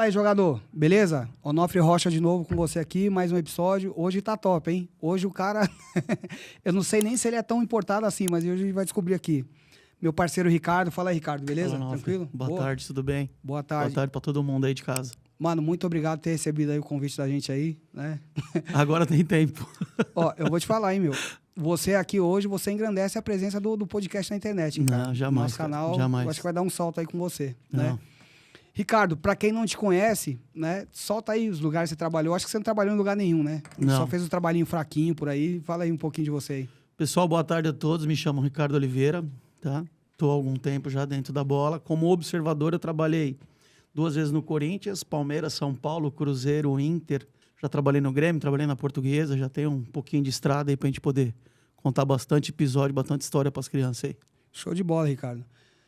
Fala aí, jogador. Beleza? Onofre Rocha de novo com você aqui, mais um episódio. Hoje tá top, hein? Hoje o cara... Eu não sei nem se ele é tão importado assim, mas hoje a gente vai descobrir aqui. Meu parceiro Ricardo. Fala aí, Ricardo. Beleza? Fala, Tranquilo? Boa tarde, tudo bem? Boa tarde. Boa tarde pra todo mundo aí de casa. Mano, muito obrigado por ter recebido aí o convite da gente aí, né? Agora tem tempo. Ó, eu vou te falar, hein, meu. Você aqui hoje, você engrandece a presença do podcast na internet, hein, cara? Não, jamais, Nosso canal, cara, jamais. eu acho que vai dar um salto aí com você, Não. né? Ricardo, pra quem não te conhece, né? Solta aí os lugares que você trabalhou. Acho que você não trabalhou em lugar nenhum, né? Não. Só fez um trabalhinho fraquinho por aí. Fala aí um pouquinho de você aí. Pessoal, boa tarde a todos. Me chamo Ricardo Oliveira, tá? Tô há algum tempo já dentro da bola. Como observador, eu trabalhei 2 vezes no Corinthians, Palmeiras, São Paulo, Cruzeiro, Inter. Já trabalhei no Grêmio, trabalhei na Portuguesa. Já tenho um pouquinho de estrada aí pra gente poder contar bastante episódio, bastante história pras crianças aí. Show de bola, Ricardo.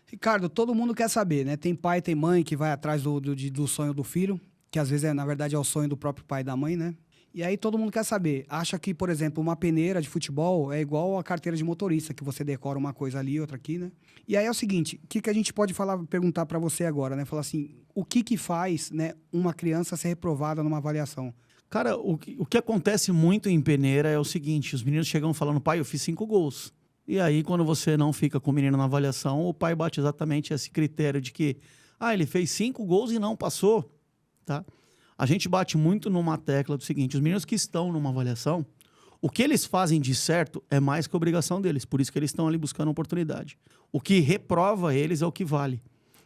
Ricardo, todo mundo quer saber, né? Tem pai, tem mãe que vai atrás do sonho do filho, que às vezes, na verdade, é o sonho do próprio pai e da mãe, né? E aí todo mundo quer saber. Acha que, por exemplo, uma peneira de futebol é igual a carteira de motorista, que você decora uma coisa ali, outra aqui, né? E aí é o seguinte, o que a gente pode perguntar para você agora, né? Falar assim, o que faz, né, uma criança ser reprovada numa avaliação? Cara, o que acontece muito em peneira é o seguinte, os meninos chegam falando, pai, eu fiz 5 gols. E aí, quando você não fica com o menino na avaliação, o pai bate exatamente esse critério de que, ele fez 5 gols e não passou, tá? A gente bate muito numa tecla do seguinte, os meninos que estão numa avaliação, o que eles fazem de certo é mais que a obrigação deles, por isso que eles estão ali buscando oportunidade. O que reprova eles é o que vale.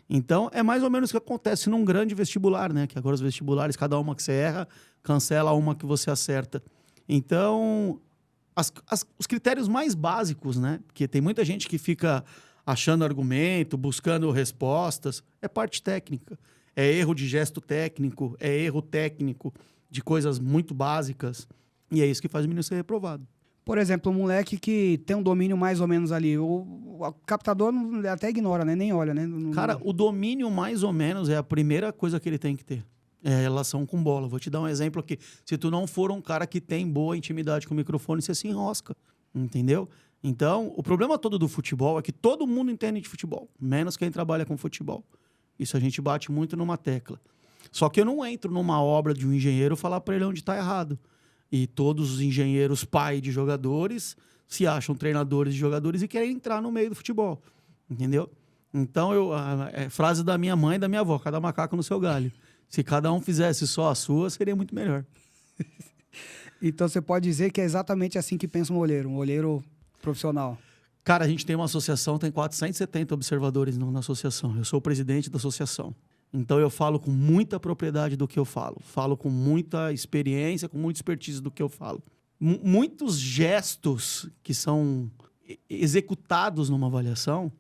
Então, é mais ou menos o que acontece num grande vestibular, né? Que agora os vestibulares, cada uma que você erra, cancela uma que você acerta. Então, os critérios mais básicos, né? Porque tem muita gente que fica achando argumento, buscando respostas, é parte técnica. É erro de gesto técnico, é erro técnico de coisas muito básicas. E é isso que faz o menino ser reprovado. Por exemplo, um moleque que tem um domínio mais ou menos ali, o captador até ignora, né? Nem olha, né? Cara, o domínio mais ou menos é a primeira coisa que ele tem que ter. É a relação com bola. Vou te dar um exemplo aqui. Se tu não for um cara que tem boa intimidade com o microfone, você se enrosca. Entendeu? Então, o problema todo do futebol é que todo mundo entende de futebol, menos quem trabalha com futebol. Isso a gente bate muito numa tecla. Só que eu não entro numa obra de um engenheiro falar para ele onde está errado. E todos os engenheiros pai de jogadores se acham treinadores de jogadores e querem entrar no meio do futebol. Entendeu? Então, frase da minha mãe e da minha avó, cada macaco no seu galho. Se cada um fizesse só a sua, seria muito melhor. Então você pode dizer que é exatamente assim que pensa um olheiro profissional. Cara, a gente tem uma associação, tem 470 observadores na associação. Eu sou o presidente da associação. Então eu falo com muita propriedade do que eu falo. Falo com muita experiência, com muita expertise do que eu falo. Muitos gestos que são executados numa avaliação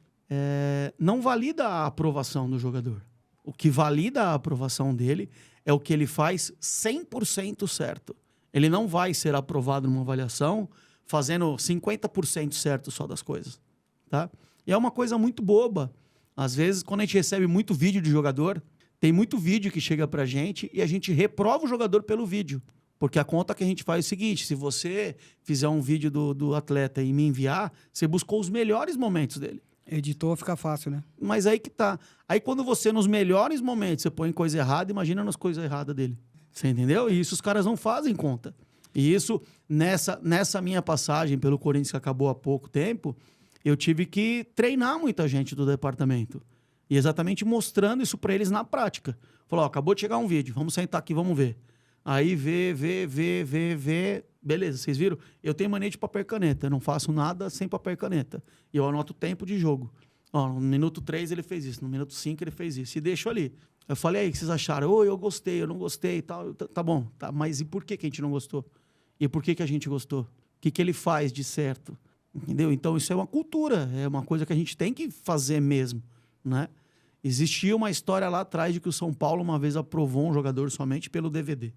não valida a aprovação do jogador. O que valida a aprovação dele é o que ele faz 100% certo. Ele não vai ser aprovado numa avaliação fazendo 50% certo só das coisas, tá? E é uma coisa muito boba. Às vezes, quando a gente recebe muito vídeo de jogador, tem muito vídeo que chega pra gente e a gente reprova o jogador pelo vídeo. Porque a conta que a gente faz é o seguinte, se você fizer um vídeo do atleta e me enviar, você buscou os melhores momentos dele. Editor fica fácil, né? Mas aí que tá. Aí quando você, nos melhores momentos, você põe coisa errada, imagina nas coisas erradas dele. Você entendeu? E isso os caras não fazem conta. E isso, nessa minha passagem pelo Corinthians, que acabou há pouco tempo, eu tive que treinar muita gente do departamento. E exatamente mostrando isso para eles na prática. Falou, acabou de chegar um vídeo, vamos sentar aqui, vamos ver. Aí vê. Beleza, vocês viram? Eu tenho mania de papel e caneta, eu não faço nada sem papel e caneta. E eu anoto o tempo de jogo. Ó, no minuto 3 ele fez isso, no minuto 5 ele fez isso. E deixo ali. Eu falei, aí, o que vocês acharam? Eu gostei, eu não gostei e tal. Tá bom, tá, mas e por que a gente não gostou? E por que a gente gostou? O que ele faz de certo? Entendeu? Então isso é uma cultura, é uma coisa que a gente tem que fazer mesmo, né? Existia uma história lá atrás de que o São Paulo uma vez aprovou um jogador somente pelo DVD.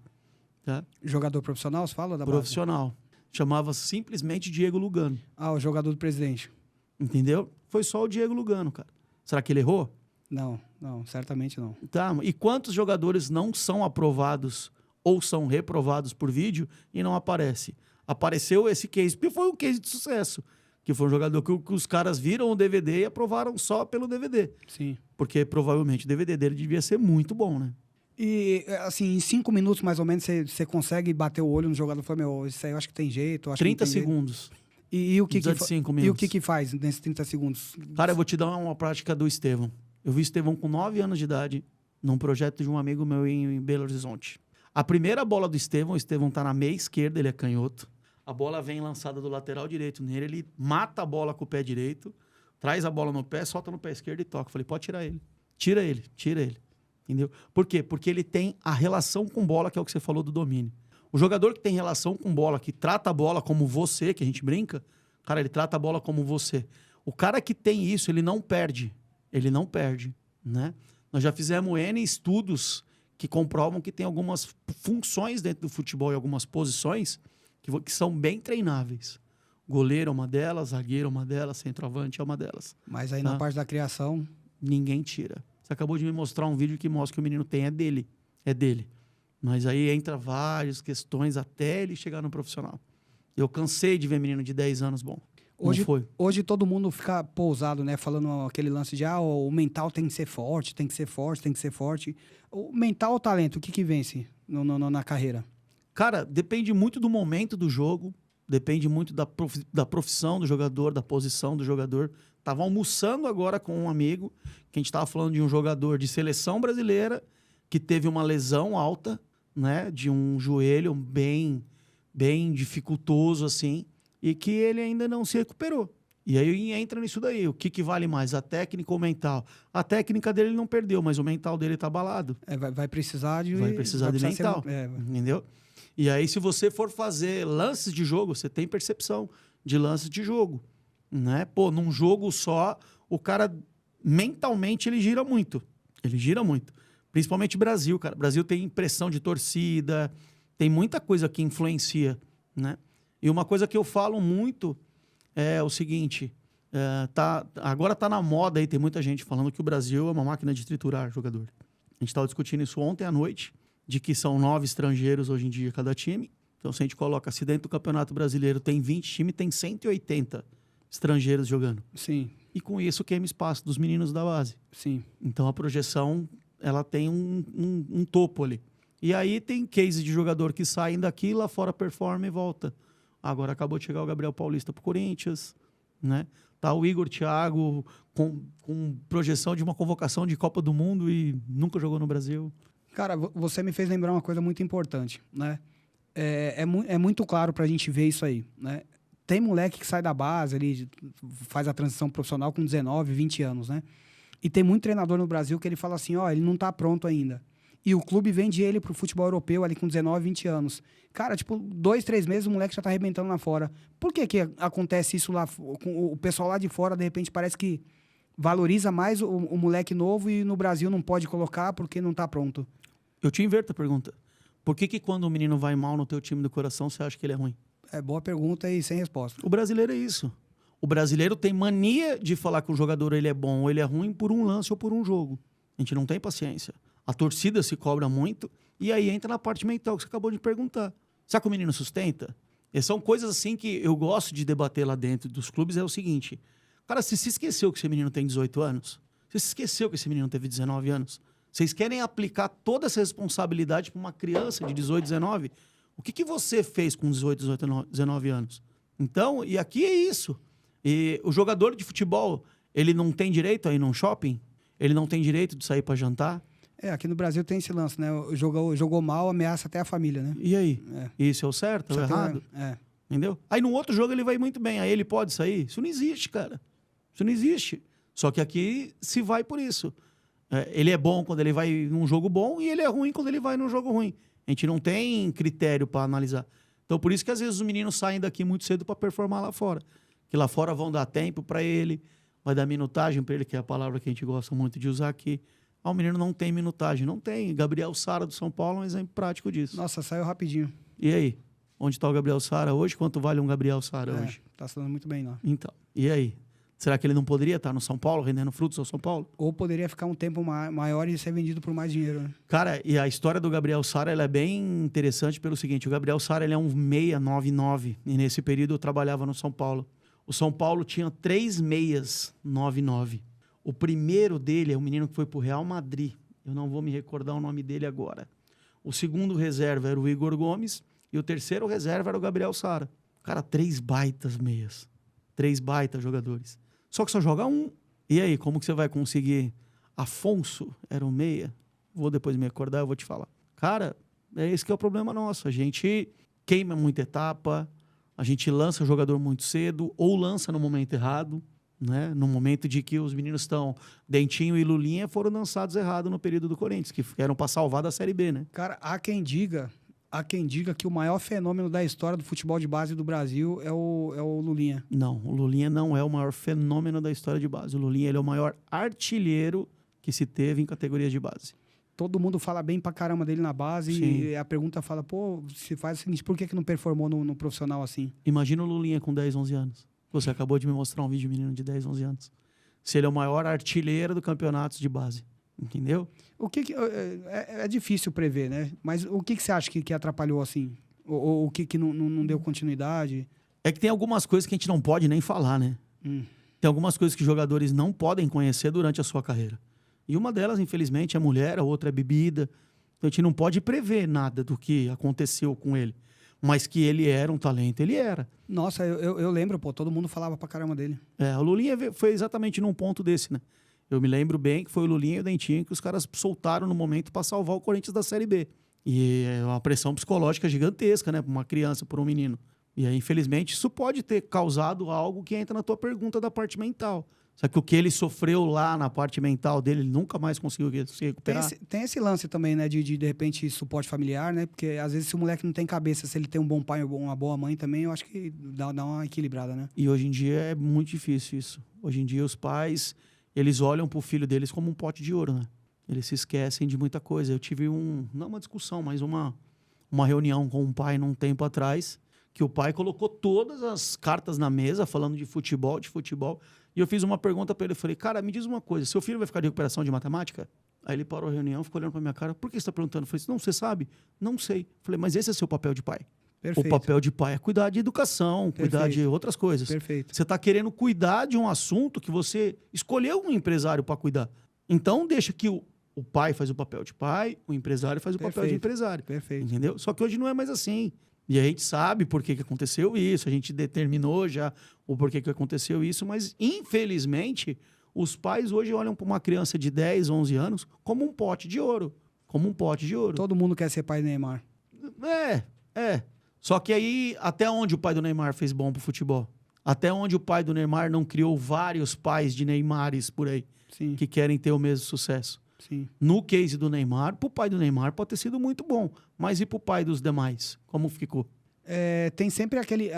Tá? Jogador profissional, você fala? Da profissional. Base? Chamava simplesmente Diego Lugano. O jogador do Presidente. Entendeu? Foi só o Diego Lugano, cara. Será que ele errou? Não, certamente não. Tá, e quantos jogadores não são aprovados ou são reprovados por vídeo e não aparece? Apareceu esse case, porque foi um case de sucesso. Que foi um jogador que os caras viram o DVD e aprovaram só pelo DVD. Sim. Porque provavelmente o DVD dele devia ser muito bom, né? E, assim, em 5 minutos, mais ou menos, você consegue bater o olho no jogador e falar, meu, isso aí eu acho que tem jeito. Eu acho que não 30 tem jeito. segundos. E o que Precisa de 5 e o minutos. que faz nesses 30 segundos? Cara, eu vou te dar uma prática do Estevão. Eu vi o Estevão com 9 anos de idade num projeto de um amigo meu em Belo Horizonte. A primeira bola do Estevão, o Estevão tá na meia esquerda, ele é canhoto. A bola vem lançada do lateral direito nele, ele mata a bola com o pé direito, traz a bola no pé, solta no pé esquerdo e toca. Eu falei, pode tirar ele. Tira ele, tira ele. Entendeu? Por quê? Porque ele tem a relação com bola, que é o que você falou do domínio. O jogador que tem relação com bola, que trata a bola como você, que a gente brinca, cara, ele trata a bola como você. O cara que tem isso, ele não perde. Ele não perde, né? Nós já fizemos N estudos que comprovam que tem algumas funções dentro do futebol e algumas posições que são bem treináveis. Goleiro é uma delas, zagueiro é uma delas, centroavante é uma delas. Mas aí Tá. na parte da criação... Ninguém tira. Você acabou de me mostrar um vídeo que mostra que o menino tem, é dele. É dele. Mas aí entra várias questões até ele chegar no profissional. Eu cansei de ver menino de 10 anos bom. Hoje, Não foi. hoje todo mundo fica pousado, né? Falando aquele lance de, o mental tem que ser forte, tem que ser forte, tem que ser forte. O mental ou o talento, o que vence na carreira? Cara, depende muito do momento do jogo, depende muito da profissão do jogador, da posição do jogador. Tava almoçando agora com um amigo, que a gente tava falando de um jogador de seleção brasileira que teve uma lesão alta, né? De um joelho bem dificultoso, assim, e que ele ainda não se recuperou. E aí entra nisso daí. O que vale mais, a técnica ou o mental? A técnica dele ele não perdeu, mas o mental dele tá abalado. Vai precisar de... Vai precisar de mental, entendeu? E aí, se você for fazer lances de jogo, você tem percepção de lances de jogo, né? Pô, num jogo só, o cara, mentalmente, ele gira muito. Ele gira muito. Principalmente o Brasil, cara. O Brasil tem pressão de torcida, tem muita coisa que influencia, né? E uma coisa que eu falo muito é o seguinte, agora tá na moda aí, tem muita gente falando que o Brasil é uma máquina de triturar jogador. A gente estava discutindo isso ontem à noite, de que são 9 estrangeiros hoje em dia cada time. Então, se a gente coloca, se dentro do Campeonato Brasileiro tem 20 times, tem 180 estrangeiros jogando. Sim, E com isso queima espaço dos meninos da base. sim. Então, a projeção, ela tem um topo ali. E aí tem case de jogador que saem daqui, lá fora performa e volta. Agora acabou de chegar o Gabriel Paulista pro Corinthians, né? Tá o Igor Thiago com projeção de uma convocação de Copa do Mundo e nunca jogou no Brasil. Cara, você me fez lembrar uma coisa muito importante, né? É muito claro pra gente ver isso aí, né? Tem moleque que sai da base, ele faz a transição profissional com 19, 20 anos, né? E tem muito treinador no Brasil que ele fala assim, ele não tá pronto ainda. E o clube vende ele pro futebol europeu ali com 19, 20 anos. Cara, tipo, 2, 3 meses o moleque já tá arrebentando lá fora. Por que acontece isso lá? Com o pessoal lá de fora, de repente, parece que valoriza mais o moleque novo e no Brasil não pode colocar porque não tá pronto. Eu te inverto a pergunta. Por que quando o menino vai mal no teu time do coração, você acha que ele é ruim? É boa pergunta e sem resposta. O brasileiro é isso. O brasileiro tem mania de falar que o jogador ele é bom ou ele é ruim por um lance ou por um jogo. A gente não tem paciência. A torcida se cobra muito e aí entra na parte mental que você acabou de perguntar. Será que o menino sustenta? E são coisas assim que eu gosto de debater lá dentro dos clubes. É o seguinte, cara, você se esqueceu que esse menino tem 18 anos? Você se esqueceu que esse menino teve 19 anos? Vocês querem aplicar toda essa responsabilidade para uma criança de 18, 19? O que você fez com 18, 19 anos? Então, e aqui é isso. E o jogador de futebol, ele não tem direito a ir num shopping? Ele não tem direito de sair para jantar? Aqui no Brasil tem esse lance, né? Jogou mal, ameaça até a família, né? E aí? Isso é o certo ou errado? Entendeu? Aí no outro jogo ele vai muito bem, aí ele pode sair? Isso não existe, cara. Isso não existe. Só que aqui se vai por isso. Ele é bom quando ele vai num jogo bom e ele é ruim quando ele vai num jogo ruim. A gente não tem critério para analisar. Então, por isso que às vezes os meninos saem daqui muito cedo para performar lá fora. Que lá fora vão dar tempo para ele, vai dar minutagem para ele, que é a palavra que a gente gosta muito de usar aqui. O menino não tem minutagem. Não tem. Gabriel Sara do São Paulo é um exemplo prático disso. Nossa, saiu rapidinho. E aí? Onde está o Gabriel Sara hoje? Quanto vale um Gabriel Sara hoje? Tá se dando muito bem lá. Então, e aí? Será que ele não poderia estar no São Paulo, rendendo frutos ao São Paulo? Ou poderia ficar um tempo maior e ser vendido por mais dinheiro, né? Cara, e a história do Gabriel Sara ela é bem interessante pelo seguinte, o Gabriel Sara ele é um 699 e nesse período eu trabalhava no São Paulo. O São Paulo tinha 3 meias 99. O primeiro dele é um menino que foi pro Real Madrid Eu não vou me recordar o nome dele agora. O segundo reserva era o Igor Gomes e o terceiro reserva era o Gabriel Sara. Cara, 3 baitas meias. 3 baitas jogadores. Só que só joga um. E aí, como que você vai conseguir? Afonso era um meia? Vou depois me acordar, eu vou te falar. Cara, é esse que é o problema nosso. A gente queima muita etapa, a gente lança o jogador muito cedo ou lança no momento errado, né? No momento de que os meninos estão... Dentinho e Lulinha foram lançados errado no período do Corinthians, que eram para salvar da Série B, né? Cara, há quem diga que o maior fenômeno da história do futebol de base do Brasil é o Lulinha. Não, o Lulinha não é o maior fenômeno da história de base. O Lulinha ele é o maior artilheiro que se teve em categorias de base. Todo mundo fala bem pra caramba dele na base. Sim. E a pergunta fala, pô, se faz o seguinte, por que não performou no profissional assim? Imagina o Lulinha com 10, 11 anos. Você acabou de me mostrar um vídeo de menino de 10, 11 anos. Se ele é o maior artilheiro do campeonato de base. Entendeu? É difícil prever, né? Mas o que você acha que atrapalhou assim? Ou o que não deu continuidade? É que tem algumas coisas que a gente não pode nem falar, né? Tem algumas coisas que jogadores não podem conhecer durante a sua carreira. E uma delas, infelizmente, é mulher, a outra é bebida. Então a gente não pode prever nada do que aconteceu com ele. Mas que ele era um talento, ele era. Nossa, eu lembro, pô, todo mundo falava pra caramba dele. O Lulinha foi exatamente num ponto desse, né? Eu me lembro bem que foi o Lulinha e o Dentinho que os caras soltaram no momento para salvar o Corinthians da Série B. E é uma pressão psicológica gigantesca, né? Para uma criança, para um menino. E aí, infelizmente, isso pode ter causado algo que entra na tua pergunta da parte mental. Só que o que ele sofreu lá na parte mental dele, ele nunca mais conseguiu se recuperar. Tem esse lance também, né? De repente, suporte familiar, né? Porque às vezes se o moleque não tem cabeça, se ele tem um bom pai ou uma boa mãe também, eu acho que dá uma equilibrada, né? E hoje em dia é muito difícil isso. Hoje em dia os pais, eles olham pro filho deles como um pote de ouro, né? Eles se esquecem de muita coisa. Eu tive não uma discussão, mas uma reunião com um pai num tempo atrás, que o pai colocou todas as cartas na mesa, falando de futebol. E eu fiz uma pergunta para ele, eu falei, cara, me diz uma coisa, seu filho vai ficar de recuperação de matemática? Aí ele parou a reunião, ficou olhando para minha cara, por que você está perguntando? Eu falei, não, você sabe? Não sei. Eu falei, mas esse é seu papel de pai. Perfeito. O papel de pai é cuidar de educação, cuidar de outras coisas. Perfeito. Você está querendo cuidar de um assunto que você escolheu um empresário para cuidar. Então, deixa que o pai faz o papel de pai, o empresário faz o papel de empresário. Perfeito. Entendeu? Só que hoje não é mais assim. E a gente sabe por que aconteceu isso, a gente determinou já o porquê que aconteceu isso, mas, infelizmente, os pais hoje olham para uma criança de 10, 11 anos como um pote de ouro. Como um pote de ouro. Todo mundo quer ser pai do Neymar. É. Só que aí, até onde o pai do Neymar fez bom pro futebol? Até onde o pai do Neymar não criou vários pais de Neymares por aí, Sim. que querem ter o mesmo sucesso? Sim. No case do Neymar, pro pai do Neymar pode ter sido muito bom, mas e pro pai dos demais? Como ficou? Tem sempre aqueles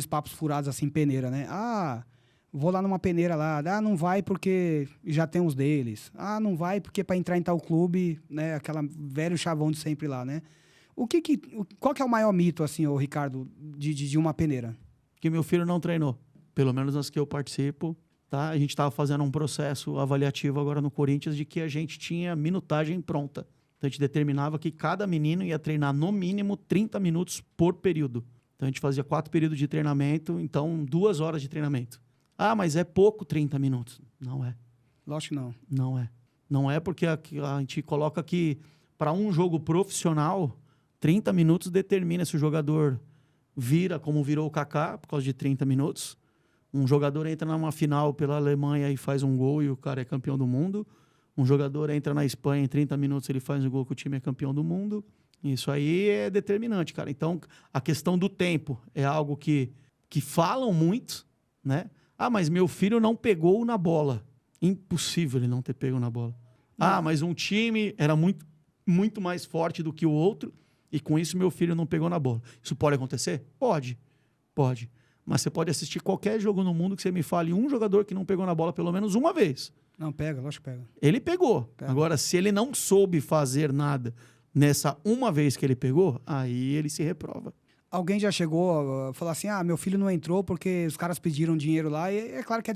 papos furados assim, peneira, né? Ah, vou lá numa peneira lá. Ah, não vai porque já tem os deles. Ah, não vai porque para entrar em tal clube, né? Aquela velho chavão de sempre lá, né? Qual que é o maior mito, assim, ô Ricardo, de uma peneira? Que meu filho não treinou. Pelo menos nas que eu participo, tá? A gente estava fazendo um processo avaliativo agora no Corinthians de que a gente tinha minutagem pronta. Então, a gente determinava que cada menino ia treinar no mínimo 30 minutos por período. Então, a gente fazia 4 períodos de treinamento, então 2 horas de treinamento. Ah, mas é pouco 30 minutos. Não é. Lógico que não. Não é. Não é porque a gente coloca que para um jogo profissional, 30 minutos determina se o jogador vira como virou o Kaká, por causa de 30 minutos. Um jogador entra numa final pela Alemanha e faz um gol e o cara é campeão do mundo. Um jogador entra na Espanha em 30 minutos, ele faz um gol que o time é campeão do mundo. Isso aí é determinante, cara. Então, a questão do tempo é algo que falam muito, né? Ah, mas meu filho não pegou na bola. Impossível ele não ter pego na bola. Ah, mas um time era muito, muito mais forte do que o outro e com isso meu filho não pegou na bola. Isso pode acontecer? Pode. Mas você pode assistir qualquer jogo no mundo que você me fale um jogador que não pegou na bola pelo menos uma vez. Não, pega, lógico que pega. Ele pegou. Pega. Agora, se ele não soube fazer nada nessa uma vez que ele pegou, aí ele se reprova. Alguém já chegou a falar assim, meu filho não entrou porque os caras pediram dinheiro lá. E é claro que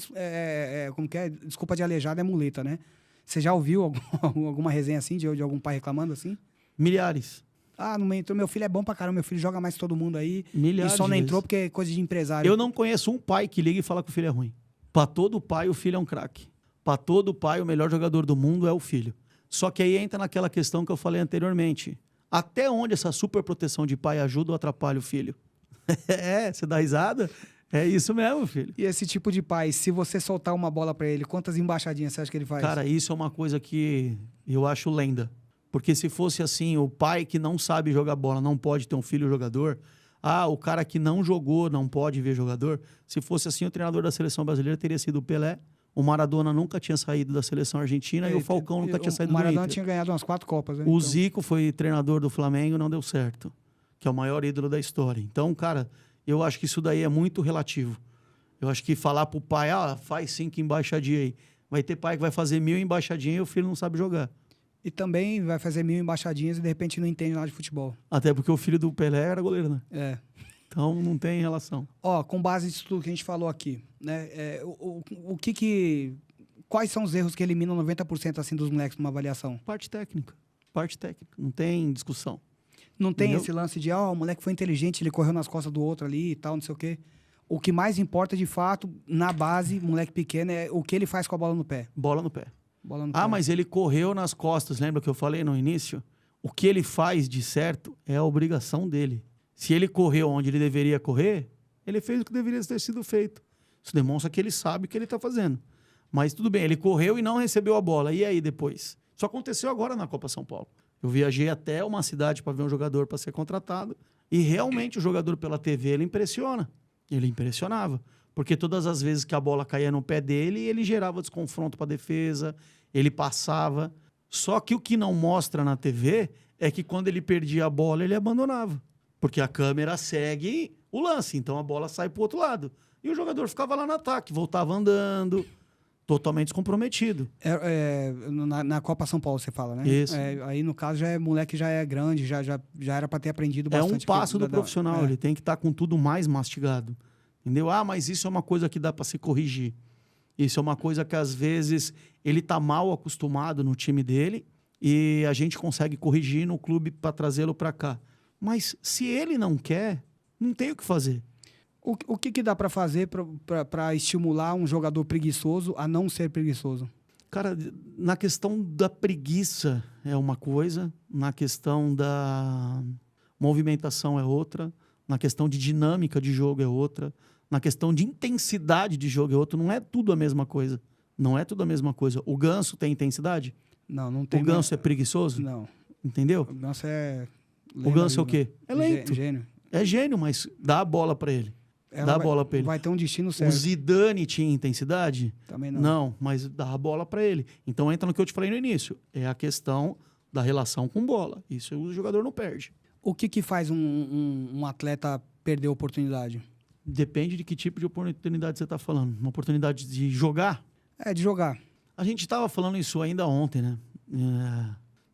como que é? Desculpa de aleijado, é muleta, né? Você já ouviu alguma resenha assim, de algum pai reclamando assim? Milhares. Ah, não entrou, meu filho é bom pra caramba, meu filho joga mais que todo mundo aí. Milhares e só não de entrou vezes. porque é coisa de empresário. Eu não conheço um pai que liga e fala que o filho é ruim. Para todo pai, o filho é um craque. Para todo pai, o melhor jogador do mundo é o filho. Só que aí entra naquela questão que eu falei anteriormente. Até onde essa superproteção de pai ajuda ou atrapalha o filho? Você dá risada? É isso mesmo, filho. E esse tipo de pai, se você soltar uma bola pra ele, quantas embaixadinhas você acha que ele faz? Cara, isso é uma coisa que eu acho lenda. Porque se fosse assim, o pai que não sabe jogar bola não pode ter um filho jogador. Ah, o cara que não jogou não pode ver jogador. Se fosse assim, o treinador da seleção brasileira teria sido o Pelé. O Maradona nunca tinha saído da seleção argentina e o Falcão nunca tinha saído do Inter. O Maradona tinha ganhado umas 4 Copas. Né? O Zico foi treinador do Flamengo e não deu certo. Que é o maior ídolo da história. Então, cara, eu acho que isso daí é muito relativo. Eu acho que falar pro pai, faz 5 embaixadinhas aí. Vai ter pai que vai fazer 1000 embaixadinhas e o filho não sabe jogar. E também vai fazer 1000 embaixadinhas e de repente não entende nada de futebol. Até porque o filho do Pelé era goleiro, né? É. Então não tem relação. Com base nisso tudo que a gente falou aqui, né? Quais são os erros que eliminam 90% assim dos moleques numa avaliação? Parte técnica. Não tem discussão. Não tem Entendeu? esse lance de, o moleque foi inteligente, ele correu nas costas do outro ali e tal, não sei o quê. O que mais importa, de fato, na base, moleque pequeno, é o que ele faz com a bola no pé. Bola no pé. Bola no pé. Mas ele correu nas costas, lembra que eu falei no início? O que ele faz de certo é a obrigação dele. Se ele correu onde ele deveria correr, ele fez o que deveria ter sido feito. Isso demonstra que ele sabe o que ele está fazendo. Mas tudo bem, ele correu e não recebeu a bola. E aí depois? Isso aconteceu agora na Copa São Paulo. Eu viajei até uma cidade para ver um jogador para ser contratado e realmente o jogador pela TV ele impressiona. Ele impressionava. Porque todas as vezes que a bola caía no pé dele, ele gerava desconfronto para a defesa, ele passava. Só que o que não mostra na TV é que quando ele perdia a bola, ele abandonava. Porque a câmera segue o lance, então a bola sai para o outro lado. E o jogador ficava lá no ataque, voltava andando, totalmente descomprometido. Na Copa São Paulo, você fala, né? Isso. Aí, no caso, moleque já é grande, já era para ter aprendido bastante. É um passo do profissional, ele tem que estar com tudo mais mastigado. Entendeu? Mas isso é uma coisa que dá para se corrigir. Isso é uma coisa que, às vezes, ele está mal acostumado no time dele e a gente consegue corrigir no clube para trazê-lo para cá. Mas se ele não quer, não tem o que fazer. O que dá para fazer para estimular um jogador preguiçoso a não ser preguiçoso? Cara, na questão da preguiça é uma coisa, na questão da movimentação é outra, na questão de dinâmica de jogo é outra, na questão de intensidade de jogo é outra. Não é tudo a mesma coisa. Não é tudo a mesma coisa. O Ganso tem intensidade? Não tem. O Ganso é preguiçoso? Não. Entendeu? O Ganso é... O Ganso é o quê? É lento. Gênio. É gênio, mas dá a bola para ele. Dá a bola para ele. Vai ter um destino O certo. Zidane tinha intensidade? Também não. Não, mas dá a bola para ele. Então entra no que eu te falei no início. É a questão da relação com bola. Isso o jogador não perde. O que faz um atleta perder a oportunidade? Depende de que tipo de oportunidade você está falando. Uma oportunidade de jogar? De jogar. A gente estava falando isso ainda ontem, né?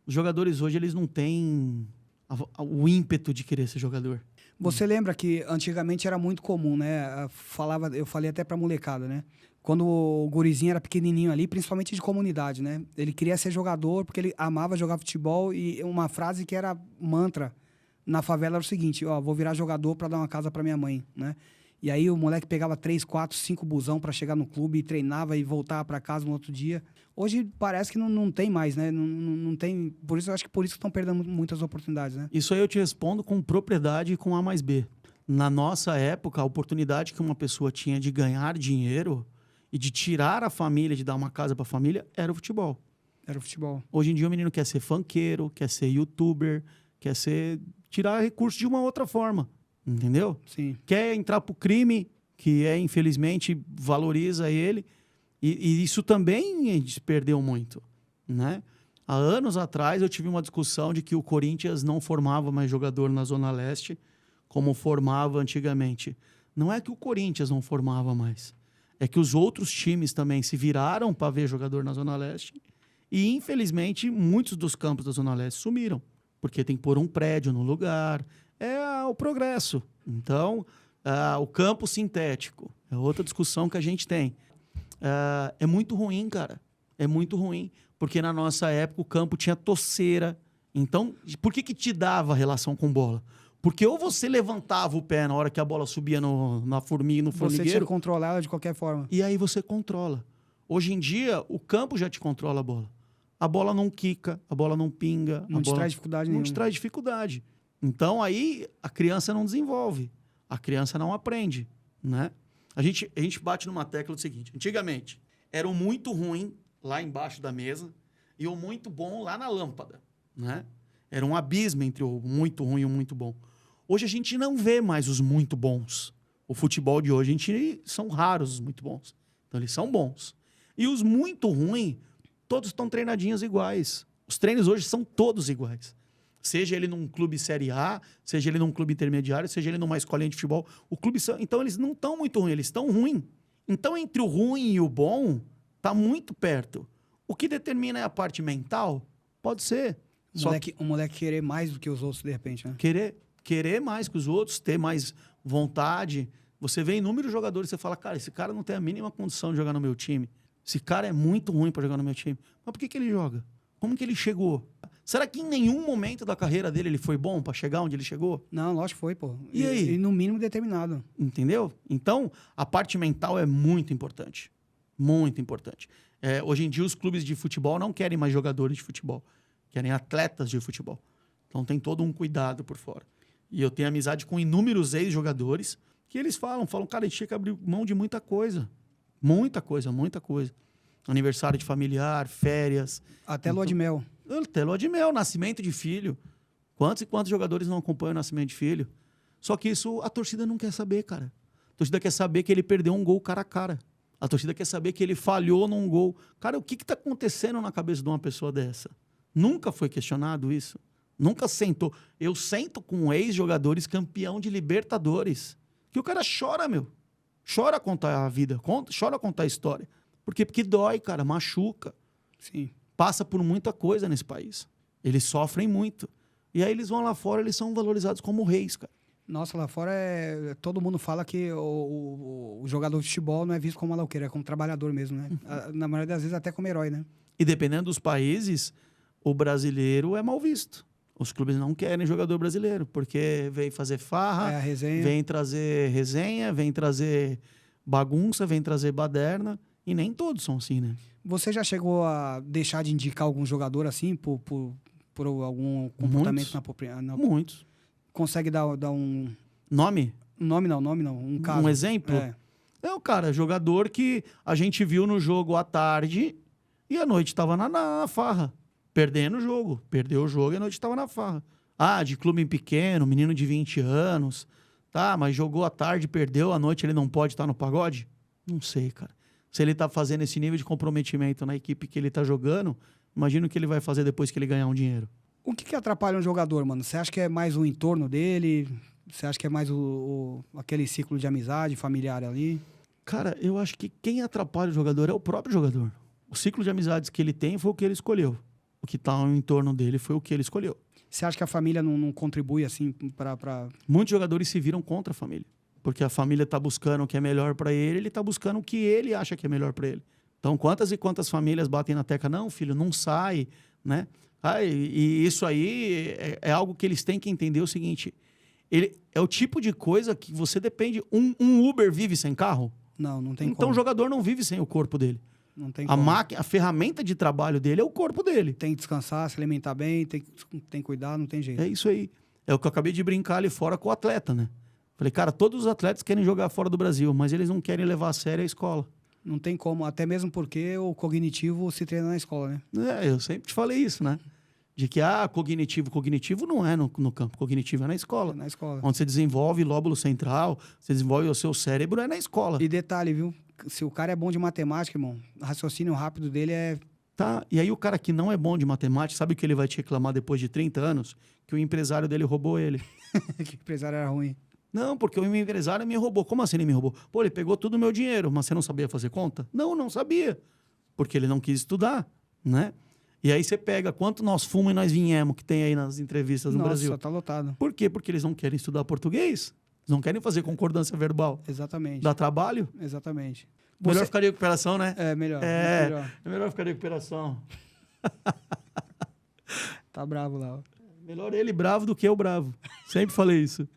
Os jogadores hoje, eles não têm o ímpeto de querer ser jogador. Você lembra que antigamente era muito comum, né? Eu falei até pra molecada, né? Quando o gurizinho era pequenininho ali, principalmente de comunidade, né? Ele queria ser jogador porque ele amava jogar futebol e uma frase que era mantra na favela era o seguinte, vou virar jogador pra dar uma casa pra minha mãe, né? E aí o moleque pegava 3, 4, 5 busão pra chegar no clube e treinava e voltava pra casa no outro dia. Hoje parece que não tem mais, né? Não tem... Por isso eu acho que por isso estão perdendo muitas oportunidades, né? Isso aí eu te respondo com propriedade e com A mais B. Na nossa época, a oportunidade que uma pessoa tinha de ganhar dinheiro e de tirar a família, de dar uma casa pra família, era o futebol. Era o futebol. Hoje em dia o menino quer ser funkeiro, quer ser youtuber, tirar recursos de uma outra forma. Entendeu? Sim. Quer entrar pro crime, que infelizmente valoriza ele. E isso também a gente perdeu muito, né? Há anos atrás eu tive uma discussão de que o Corinthians não formava mais jogador na Zona Leste como formava antigamente. Não é que o Corinthians não formava mais. É que os outros times também se viraram para ver jogador na Zona Leste e, infelizmente, muitos dos campos da Zona Leste sumiram. Porque tem que pôr um prédio no lugar. É o progresso. Então, o campo sintético é outra discussão que a gente tem. É muito ruim, cara. É muito ruim. Porque na nossa época o campo tinha toceira. Então, por que te dava relação com bola? Porque ou você levantava o pé na hora que a bola subia na formiga, no formigueiro... Você tinha que controlar ela de qualquer forma. E aí você controla. Hoje em dia, o campo já te controla a bola. A bola não quica, a bola não pinga. Não a te bola traz dificuldade não nenhuma. te traz dificuldade. Então, aí, a criança não desenvolve. A criança não aprende, né? A gente bate numa tecla do seguinte. Antigamente, era o muito ruim lá embaixo da mesa e o muito bom lá na lâmpada, né? Era um abismo entre o muito ruim e o muito bom. Hoje a gente não vê mais os muito bons. O futebol de hoje, são raros os muito bons. Então, eles são bons. E os muito ruins, todos estão treinadinhos iguais. Os treinos hoje são todos iguais. Seja ele num clube Série A, seja ele num clube intermediário, seja ele numa escolinha de futebol. Então, eles não estão muito ruins, eles estão ruins. Então, entre o ruim e o bom, está muito perto. O que determina é a parte mental? Pode ser. O moleque querer mais do que os outros, de repente, né? Querer mais que os outros, ter mais vontade. Você vê inúmeros jogadores, você fala, cara, esse cara não tem a mínima condição de jogar no meu time. Esse cara é muito ruim para jogar no meu time. Mas por que ele joga? Como que ele chegou? Será que em nenhum momento da carreira dele ele foi bom para chegar onde ele chegou? Não, lógico que foi, pô. E aí? E no mínimo determinado. Entendeu? Então, a parte mental é muito importante. Muito importante. Hoje em dia, os clubes de futebol não querem mais jogadores de futebol. Querem atletas de futebol. Então, tem todo um cuidado por fora. E eu tenho amizade com inúmeros ex-jogadores que eles falam, cara, a gente tinha que abrir mão de muita coisa. Muita coisa, muita coisa. Aniversário de familiar, férias. Até lua de mel. Até lua de mel, nascimento de filho. Quantos e quantos jogadores não acompanham o nascimento de filho? Só que isso a torcida não quer saber, cara. A torcida quer saber que ele perdeu um gol cara a cara. A torcida quer saber que ele falhou num gol. Cara, o que está acontecendo na cabeça de uma pessoa dessa? Nunca foi questionado isso. Nunca sentou. Eu sento com ex-jogadores campeão de Libertadores. Que o cara chora, meu. Chora a contar a vida. Chora a contar a história. Por quê? Porque dói, cara. Machuca. Sim. Passa por muita coisa nesse país. Eles sofrem muito. E aí eles vão lá fora, eles são valorizados como reis, cara. Nossa, lá fora todo mundo fala que o jogador de futebol não é visto como maloqueiro, é como trabalhador mesmo, né? Na maioria das vezes até como herói, né? E dependendo dos países, o brasileiro é mal visto. Os clubes não querem jogador brasileiro, porque vem fazer farra, É a resenha. vem trazer resenha, vem trazer bagunça, vem trazer baderna. E nem todos são assim, né? Você já chegou a deixar de indicar algum jogador assim por algum comportamento na Muitos. Consegue dar um Nome? nome não, um caso. Um exemplo? É o cara, jogador que a gente viu no jogo à tarde e à noite estava na farra. Perdendo o jogo. Perdeu o jogo e à noite estava na farra. Ah, de clube pequeno, menino de 20 anos. Tá, mas jogou à tarde, perdeu, à noite ele não pode estar no pagode? Não sei, cara. Se ele tá fazendo esse nível de comprometimento na equipe que ele tá jogando, imagina o que ele vai fazer depois que ele ganhar um dinheiro. O que atrapalha um jogador, mano? Você acha que é mais o entorno dele? Você acha que é mais aquele ciclo de amizade familiar ali? Cara, eu acho que quem atrapalha o jogador é o próprio jogador. O ciclo de amizades que ele tem foi o que ele escolheu. O que tá no entorno dele foi o que ele escolheu. Você acha que a família não contribui assim para... Muitos jogadores se viram contra a família. Porque a família tá buscando o que é melhor para ele tá buscando o que ele acha que é melhor para ele. Então, quantas e quantas famílias batem na tecla? Não, filho, não sai, né? E isso aí é algo que eles têm que entender o seguinte. É o tipo de coisa que você depende... Um Uber vive sem carro? Não tem então, como. o jogador não vive sem o corpo dele. Não tem como. A ferramenta de trabalho dele é o corpo dele. Tem que descansar, se alimentar bem, tem que cuidar, não tem jeito. É isso aí. É o que eu acabei de brincar ali fora com o atleta, né? Falei, cara, todos os atletas querem jogar fora do Brasil, mas eles não querem levar a sério a escola. Não tem como, até mesmo porque o cognitivo se treina na escola, né? Eu sempre te falei isso, né? De que, cognitivo não é no campo, cognitivo é na escola. É na escola. Onde você desenvolve lóbulo central, você desenvolve o seu cérebro, é na escola. E detalhe, viu? Se o cara é bom de matemática, irmão, o raciocínio rápido dele é... Tá, e aí o cara que não é bom de matemática, sabe o que ele vai te reclamar depois de 30 anos? Que o empresário dele roubou ele. Que o empresário era ruim. Não, porque o empresário me roubou. Como assim ele me roubou? Pô, ele pegou todo o meu dinheiro, mas você não sabia fazer conta? Não sabia. Porque ele não quis estudar, né? E aí você pega quanto nós fomos e nós viemos que tem aí nas entrevistas no Brasil. Nossa, tá lotado. Por quê? Porque eles não querem estudar português. Eles não querem fazer concordância verbal. Exatamente. Dá trabalho? Exatamente. Melhor ficar de recuperação, né? É, melhor. É melhor ficar de recuperação. Tá bravo lá. Ó. Melhor ele bravo do que eu bravo. Sempre falei isso.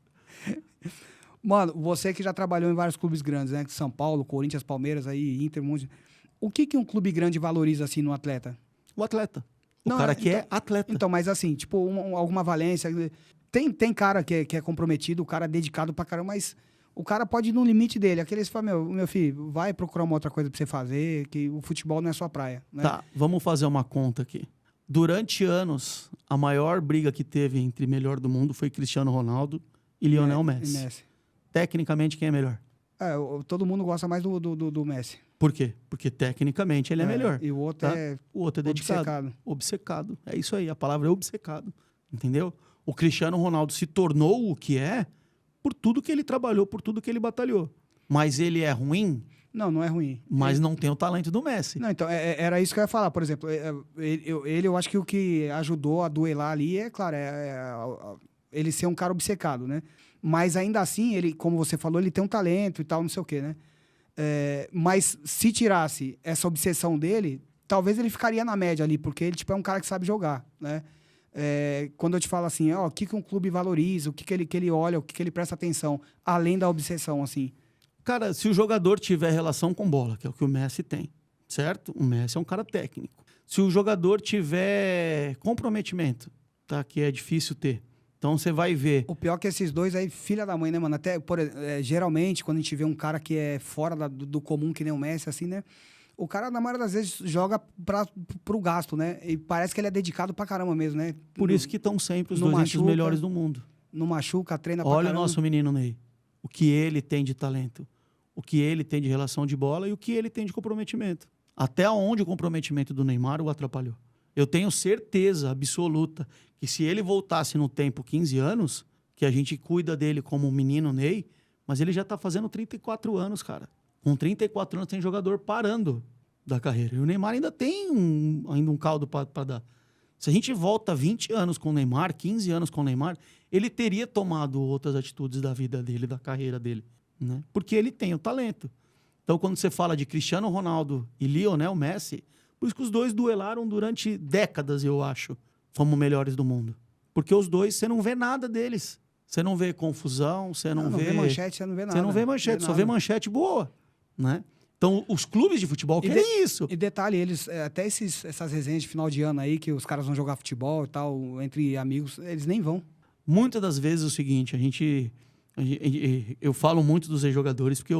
Mano, você que já trabalhou em vários clubes grandes, né? São Paulo, Corinthians, Palmeiras, aí, Inter, um monte. O que um clube grande valoriza, assim, no atleta? O atleta. O Não, cara é, que é atleta. Então, mas assim, tipo, alguma valência... Tem cara que é comprometido, o cara é dedicado pra caramba, mas o cara pode ir no limite dele. Aqueles falam, meu filho, vai procurar uma outra coisa pra você fazer, que o futebol não é sua praia, né? Tá, vamos fazer uma conta aqui. Durante anos, a maior briga que teve entre melhor do mundo foi Cristiano Ronaldo e Lionel Messi. Tecnicamente, quem é melhor? Todo mundo gosta mais do Messi. Por quê? Porque tecnicamente ele é melhor. E o outro tá? é O outro é dedicado. obcecado. Obcecado. É isso aí, a palavra é obcecado. Entendeu? O Cristiano Ronaldo se tornou o que é por tudo que ele trabalhou, por tudo que ele batalhou. Mas ele é ruim, Não é ruim. mas não tem o talento do Messi. Não, então, era isso que eu ia falar. Por exemplo, eu acho que o que ajudou a duelar ali é, claro, ele ser um cara obcecado, né? Mas ainda assim, ele, como você falou, ele tem um talento e tal, não sei o quê, né? Mas se tirasse essa obsessão dele, talvez ele ficaria na média ali, porque ele, tipo, é um cara que sabe jogar, né? Quando eu te falo assim, o que um clube valoriza, o que ele olha, o que ele presta atenção, além da obsessão, assim. Cara, se o jogador tiver relação com bola, que é o que o Messi tem, certo? O Messi é um cara técnico. Se o jogador tiver comprometimento, tá? Que é difícil ter. Então você vai ver. O pior é que esses dois aí, filha da mãe, né, mano? Até, geralmente, quando a gente vê um cara que é fora do comum, que nem o Messi, assim, né? O cara, na maioria das vezes, joga pro gasto, né? E parece que ele é dedicado pra caramba mesmo, né? Por isso que estão sempre os não dois entre os machuca. melhores do mundo. Não machuca, treina pra Olha o caramba. nosso menino Ney. O que ele tem de talento. O que ele tem de relação de bola e o que ele tem de comprometimento. Até onde o comprometimento do Neymar o atrapalhou. Eu tenho certeza absoluta que se ele voltasse no tempo 15 anos, que a gente cuida dele como um menino Ney, mas ele já tá fazendo 34 anos, cara. Com 34 anos tem jogador parando da carreira. E o Neymar ainda tem um caldo para dar. Se a gente volta 20 anos com o Neymar, 15 anos com o Neymar, ele teria tomado outras atitudes da vida dele, da carreira dele, né? Porque ele tem o talento. Então, quando você fala de Cristiano Ronaldo e Lionel Messi, por isso que os dois duelaram durante décadas, eu acho, como melhores do mundo. Porque os dois, você não vê nada deles. Você não vê confusão, você não vê manchete, você não vê nada. Você não vê manchete, só vê manchete boa, né? Então, os clubes de futebol querem isso. E detalhe, eles, até essas resenhas de final de ano aí, que os caras vão jogar futebol e tal, entre amigos, eles nem vão. Muitas das vezes é o seguinte, eu falo muito dos ex-jogadores, porque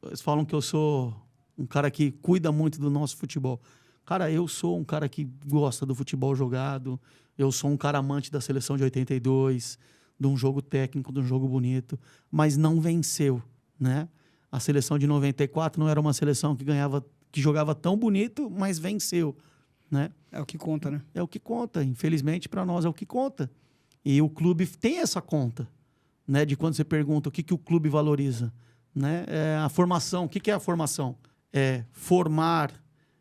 eles falam que eu sou um cara que cuida muito do nosso futebol. Cara, eu sou um cara que gosta do futebol jogado, eu sou um cara amante da seleção de 82, de um jogo técnico, de um jogo bonito, mas não venceu, né? A seleção de 94 não era uma seleção que jogava tão bonito, mas venceu, né? É o que conta, né? É o que conta. Infelizmente, para nós, é o que conta. E o clube tem essa conta, né? De quando você pergunta o que o clube valoriza, né? A formação. O que é a formação? É formar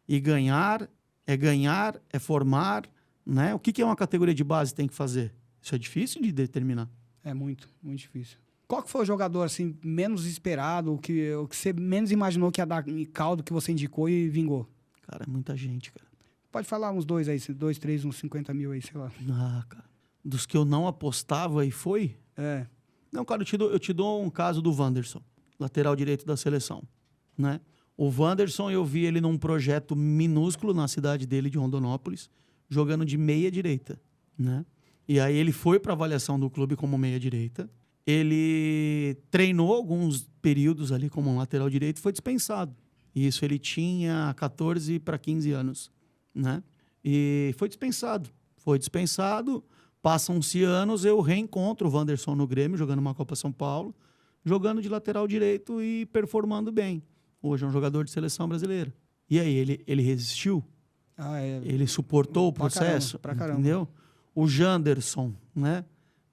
e ganhar, é formar, né? O que uma categoria de base tem que fazer? Isso é difícil de determinar. É muito, muito difícil. Qual que foi o jogador, assim, menos esperado, o que você menos imaginou que ia dar caldo, que você indicou e vingou? Cara, é muita gente, cara. Pode falar uns dois aí, 2, 3, uns 50 mil aí, sei lá. Ah, cara. Dos que eu não apostava e foi? Não, cara, eu te dou um caso do Wanderson, lateral direito da seleção, né? O Wanderson, eu vi ele num projeto minúsculo na cidade dele, de Rondonópolis, jogando de meia direita, né? E aí ele foi para avaliação do clube como meia direita. Ele treinou alguns períodos ali como um lateral direito e foi dispensado. Isso ele tinha 14 para 15 anos, né? E foi dispensado. Passam-se anos, eu reencontro o Wanderson no Grêmio, jogando uma Copa São Paulo, jogando de lateral direito e performando bem. Hoje é um jogador de seleção brasileira. E aí, ele resistiu? Ele suportou o processo? Pra caramba. Entendeu? O Janderson, né?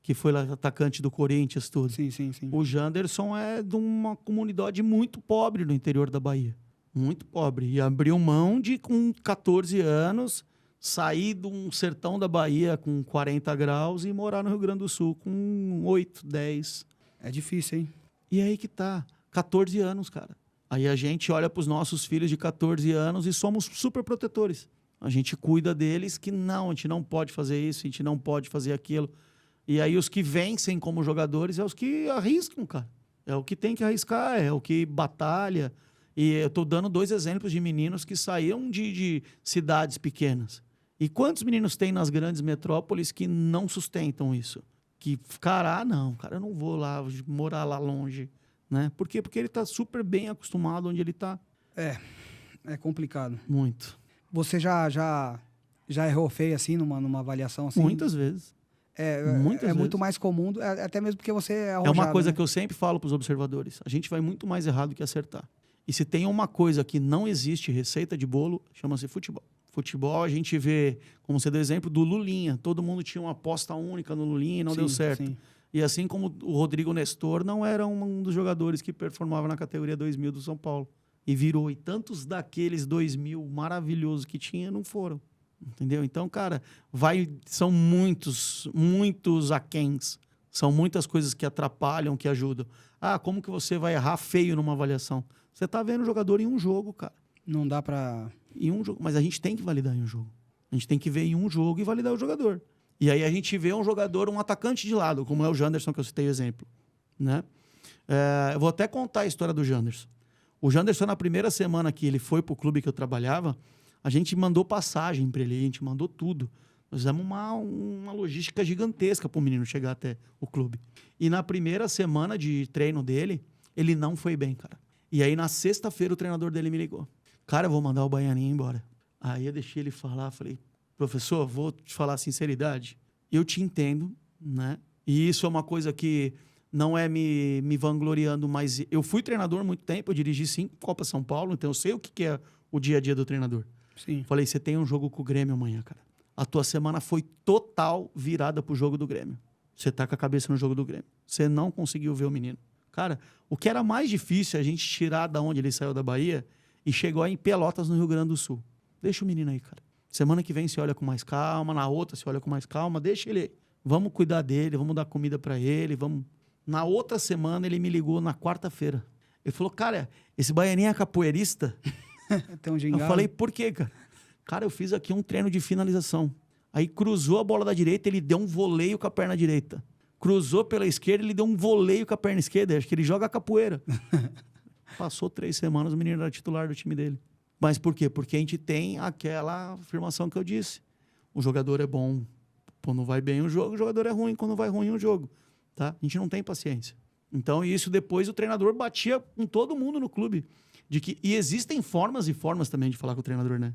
Que foi atacante do Corinthians, tudo. Sim. O Janderson é de uma comunidade muito pobre no interior da Bahia. Muito pobre. E abriu mão de, com 14 anos, sair de um sertão da Bahia com 40 graus e morar no Rio Grande do Sul com 8, 10. É difícil, hein? E aí que tá. 14 anos, cara. Aí a gente olha para os nossos filhos de 14 anos e somos super protetores. A gente cuida deles que não, a gente não pode fazer isso, a gente não pode fazer aquilo. E aí os que vencem como jogadores é os que arriscam, cara. É o que tem que arriscar, é o que batalha, E eu tô dando 2 exemplos de meninos que saíram de cidades pequenas. E quantos meninos tem nas grandes metrópoles que não sustentam isso? Que, cara, não, cara, eu não vou lá morar lá longe, né? Por quê? Porque ele tá super bem acostumado onde ele tá. É complicado. Muito. Você já errou feio, assim, numa avaliação, assim? Muitas vezes. Muitas vezes. Muito mais comum, até mesmo porque você é arrojado, É uma coisa né? que eu sempre falo para os observadores. A gente vai muito mais errado que acertar. E se tem uma coisa que não existe receita de bolo, chama-se futebol. Futebol, a gente vê, como você deu exemplo, do Lulinha. Todo mundo tinha uma aposta única no Lulinha e não deu certo. Sim. E assim como o Rodrigo Nestor não era um dos jogadores que performava na categoria 2000 do São Paulo. E virou. E tantos daqueles 2000 maravilhosos que tinha não foram. Entendeu? Então, cara, são muitos aquéns. São muitas coisas que atrapalham, que ajudam. Ah, como que você vai errar feio numa avaliação? Você tá vendo o jogador em um jogo, cara. Não dá pra... Em um jogo. Mas a gente tem que validar em um jogo. A gente tem que ver em um jogo e validar o jogador. E aí a gente vê um jogador, um atacante de lado, como é o Janderson, que eu citei o exemplo. Né? Eu vou até contar a história do Janderson. O Janderson, na primeira semana que ele foi pro clube que eu trabalhava, a gente mandou passagem para ele, a gente mandou tudo. Nós fizemos uma logística gigantesca para o menino chegar até o clube. E na primeira semana de treino dele, ele não foi bem, cara. E aí, na sexta-feira, o treinador dele me ligou. Cara, eu vou mandar o Baianinho embora. Aí eu deixei ele falar, falei, professor, vou te falar a sinceridade. Eu te entendo, né? E isso é uma coisa que não é me vangloriando, mas eu fui treinador há muito tempo, eu dirigi 5 Copas São Paulo, então eu sei o que é o dia a dia do treinador. Sim. Falei, você tem um jogo com o Grêmio amanhã, cara. A tua semana foi total virada pro jogo do Grêmio. Você tá com a cabeça no jogo do Grêmio. Você não conseguiu ver o menino. Cara, o que era mais difícil é a gente tirar da onde ele saiu da Bahia e chegou em Pelotas, no Rio Grande do Sul. Deixa o menino aí, cara. Semana que vem você olha com mais calma, na outra você olha com mais calma, deixa ele aí. Vamos cuidar dele, vamos dar comida para ele, vamos... Na outra semana ele me ligou na quarta-feira. Ele falou, cara, esse baianinho é capoeirista? Tem um gingado. Eu falei, por quê, cara? Cara, eu fiz aqui um treino de finalização. Aí cruzou a bola da direita, ele deu um voleio com a perna direita. Cruzou pela esquerda, ele deu um voleio com a perna esquerda. Acho que ele joga capoeira. Passou 3 semanas, o menino era titular do time dele. Mas por quê? Porque a gente tem aquela afirmação que eu disse. O jogador é bom quando vai bem o jogo, o jogador é ruim quando vai ruim o jogo. Tá? A gente não tem paciência. Então, isso depois o treinador batia com todo mundo no clube. E existem formas e formas também de falar com o treinador, né?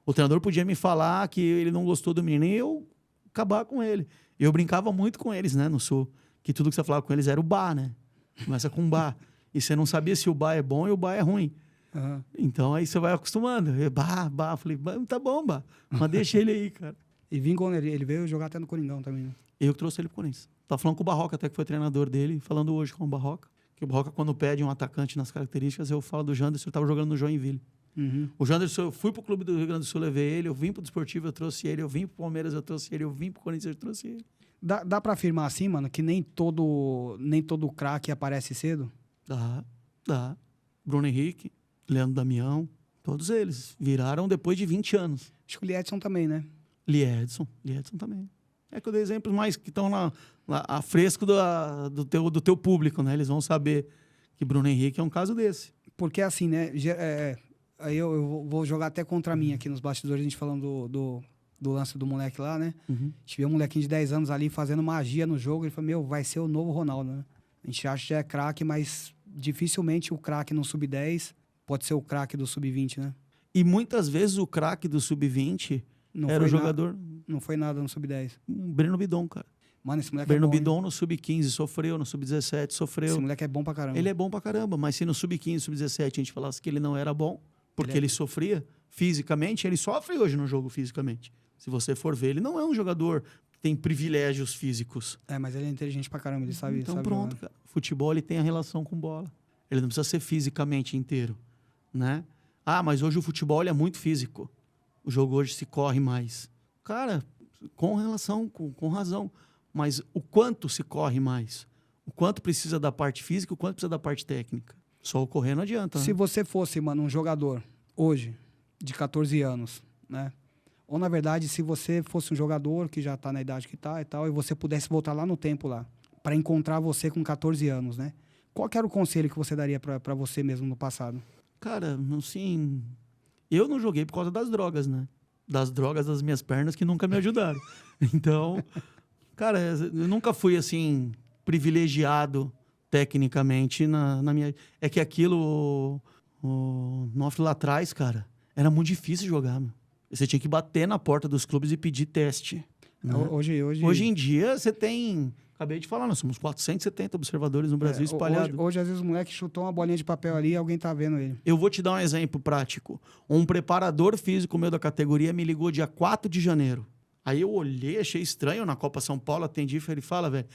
O treinador podia me falar que ele não gostou do menino e eu acabar com ele. Eu brincava muito com eles, né, no Sul. Que tudo que você falava com eles era o bar, né? Começa com bar. E você não sabia se o bar é bom e o bar é ruim. Uhum. Então, aí você vai acostumando. Bah. Falei, tá bom, bah. Mas deixa ele aí, cara. E vingou, ele veio jogar até no Coringão também, né? Eu que trouxe ele pro Corinthians. Tá falando com o Barroca, até que foi treinador dele, falando hoje com o Barroca. Que o Barroca, quando pede um atacante nas características, eu falo do Janderson, ele tava jogando no Joinville. Uhum. O Janderson, eu fui pro clube do Rio Grande do Sul, levei ele, eu vim pro Desportivo, eu trouxe ele, eu vim pro Palmeiras, eu trouxe ele, eu vim pro Corinthians, eu trouxe ele. Dá pra afirmar assim, mano, que nem todo craque aparece cedo? Dá. Bruno Henrique, Leandro Damião, todos eles viraram depois de 20 anos. Acho que o Liedson também, né? Liedson também. É que eu dei exemplos mais que estão lá a fresco do teu público, né? Eles vão saber que Bruno Henrique é um caso desse. Porque assim, né? Aí eu vou jogar até contra mim aqui nos bastidores, a gente falando do lance do moleque lá, né? Uhum. A gente vê um molequinho de 10 anos ali fazendo magia no jogo. Ele falou, meu, vai ser o novo Ronaldo, né? A gente acha que já é craque, mas dificilmente o craque no sub-10 pode ser o craque do sub-20, né? E muitas vezes o craque do sub-20 era o jogador... Não foi nada no sub-10. Breno Bidon, cara. Mano, esse moleque Breno é bom, Bidon no sub-15 sofreu, no sub-17 sofreu. Esse moleque é bom pra caramba. Ele é bom pra caramba, mas se no sub-15, sub-17 a gente falasse que ele não era bom, porque ele sofria fisicamente, ele sofre hoje no jogo fisicamente. Se você for ver, ele não é um jogador que tem privilégios físicos. Mas ele é inteligente pra caramba, ele sabe. Então sabe pronto, jogar. cara. Futebol ele tem a relação com bola. Ele não precisa ser fisicamente inteiro, né? Ah, mas hoje o futebol ele é muito físico. O jogo hoje se corre mais. Cara, com razão. Mas o quanto se corre mais? O quanto precisa da parte física, o quanto precisa da parte técnica? Só correr não adianta, né? Se você fosse, mano, um jogador hoje, de 14 anos, né? Ou, na verdade, se você fosse um jogador que já tá na idade que tá e tal, e você pudesse voltar lá no tempo lá, para encontrar você com 14 anos, né? Qual que era o conselho que você daria para você mesmo no passado? Cara, assim, eu não joguei por causa das drogas, né? Das drogas das minhas pernas que nunca me ajudaram. Então, cara, eu nunca fui, assim, privilegiado tecnicamente na minha... É que aquilo, o Nofre lá atrás, cara, era muito difícil jogar, meu. Você tinha que bater na porta dos clubes e pedir teste. Né? Hoje em dia, você tem... Acabei de falar, nós somos 470 observadores no Brasil espalhados. Hoje, às vezes, o moleque chutou uma bolinha de papel ali e alguém tá vendo ele. Eu vou te dar um exemplo prático. Um preparador físico meu da categoria me ligou dia 4 de janeiro. Aí eu olhei, achei estranho, na Copa São Paulo, atendi, ele fala, velho,